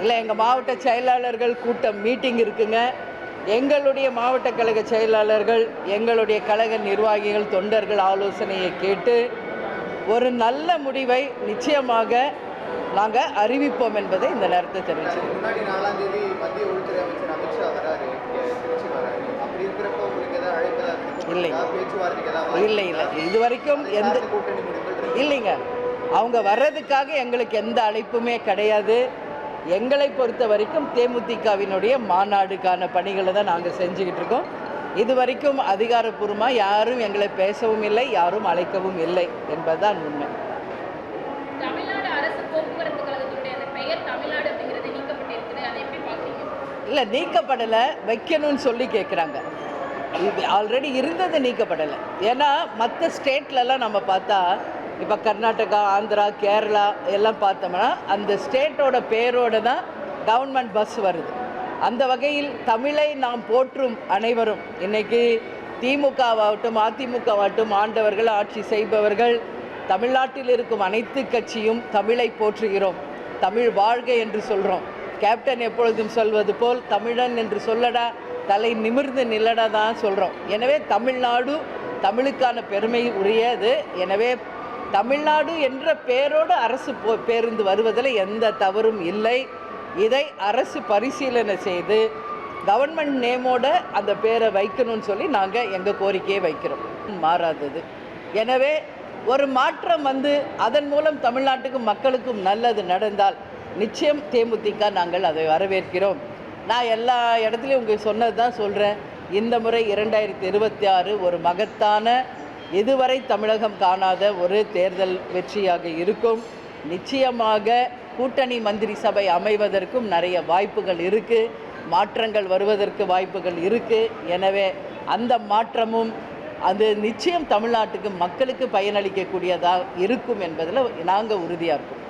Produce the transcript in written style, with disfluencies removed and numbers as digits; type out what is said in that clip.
இல்லை, எங்கள் மாவட்ட செயலாளர்கள் கூட்டம் மீட்டிங் இருக்குங்க. எங்களுடைய மாவட்ட கழக செயலாளர்கள், எங்களுடைய கழக நிர்வாகிகள், தொண்டர்கள் ஆலோசனையை கேட்டு ஒரு நல்ல முடிவை நிச்சயமாக நாங்கள் அறிவிப்போம் என்பதை இந்த நேரத்தை தெரிவிச்சுக்கிறோம். முன்னாடி 4ஆம் தேதி மத்திய உள்துறை அமைச்சர் அமித்ஷா வராரு, திருச்சி வராரு. அப்படி இருக்கிறப்போ உங்களுக்கு ஏதாவது அழைப்பு இல்லை பேச்சுவார்த்தைக்கு ஏதாவது? இல்லை இல்லை, இது வரைக்கும் எந்த கூட்டணி முடிவுகள் இல்லைங்க. அவங்க வர்றதுக்காக எங்களுக்கு எந்த அழைப்புமே கிடையாது. எங்களை பொறுத்த வரைக்கும் தேமுதிகவினுடைய மாநாடுக்கான பணிகளை தான் நாங்கள் செஞ்சுக்கிட்டு இருக்கோம். இது வரைக்கும் அதிகாரப்பூர்வமாக யாரும் எங்களை பேசவும் இல்லை, யாரும் அழைக்கவும் இல்லை என்பதுதான் உண்மை. தமிழ்நாடு அரசு போக்குவரத்து கழகத்தினுடைய அந்த பெயர் தமிழ்நாடு அப்படிங்கிறது நீக்கப்பட்டிருக்குது, அதை எப்படி பார்க்குறீங்க? இல்லை, நீக்கப்படலை, வைக்கணும்னு சொல்லி கேட்குறாங்க. இது ஆல்ரெடி இருந்தது நீக்கப்படலை. ஏன்னா மற்ற ஸ்டேட்லலாம் நம்ம பார்த்தா, இப்போ கர்நாடகா, ஆந்திரா, கேரளா எல்லாம் பார்த்தோம்னா அந்த ஸ்டேட்டோட பேரோடு தான் கவர்மெண்ட் பஸ் வருது. அந்த வகையில் தமிழை நாம் போற்றும் அனைவரும், இன்றைக்கி திமுகவாகட்டும் அதிமுகவாகட்டும், ஆண்டவர்கள் ஆட்சி செய்பவர்கள், தமிழ்நாட்டில் இருக்கும் அனைத்து கட்சியும் தமிழை போற்றுகிறோம். தமிழ் வாழ்க என்று சொல்கிறோம். கேப்டன் எப்பொழுதும் சொல்வது போல் தமிழன் என்று சொல்லடா, தலை நிமிர்ந்து நில்லடா தான் சொல்கிறோம். எனவே தமிழ்நாடு தமிழுக்கான பெருமை உரியது. எனவே தமிழ்நாடு என்ற பேரோடு அரசு பேருந்து வருவதில் எந்த தவறும் இல்லை. இதை அரசு பரிசீலனை செய்து கவர்மெண்ட் நேமோட அந்த பேரை வைக்கணும்னு சொல்லி நாங்கள் எங்கள் கோரிக்கையை வைக்கிறோம். மாறாதது. எனவே ஒரு மாற்றம் வந்து அதன் மூலம் தமிழ்நாட்டுக்கும் மக்களுக்கும் நல்லது நடந்தால் நிச்சயம் தேமுதிக நாங்கள் அதை வரவேற்கிறோம். நான் எல்லா இடத்துலையும் உங்களுக்கு சொன்னது தான் சொல்கிறேன். இந்த முறை 2026 ஒரு மகத்தான, இதுவரை தமிழகம் காணாத ஒரு தேர்தல் வெற்றியாக இருக்கும். நிச்சயமாக கூட்டணி மந்திரி சபை அமைவதற்கும் நிறைய வாய்ப்புகள் இருக்குது, மாற்றங்கள் வருவதற்கு வாய்ப்புகள் இருக்குது. எனவே அந்த மாற்றமும் அது நிச்சயம் தமிழ்நாட்டுக்கு மக்களுக்கு பயனளிக்கக்கூடியதாக இருக்கும் என்பதில் நாங்கள் உறுதியாக இருக்கோம்.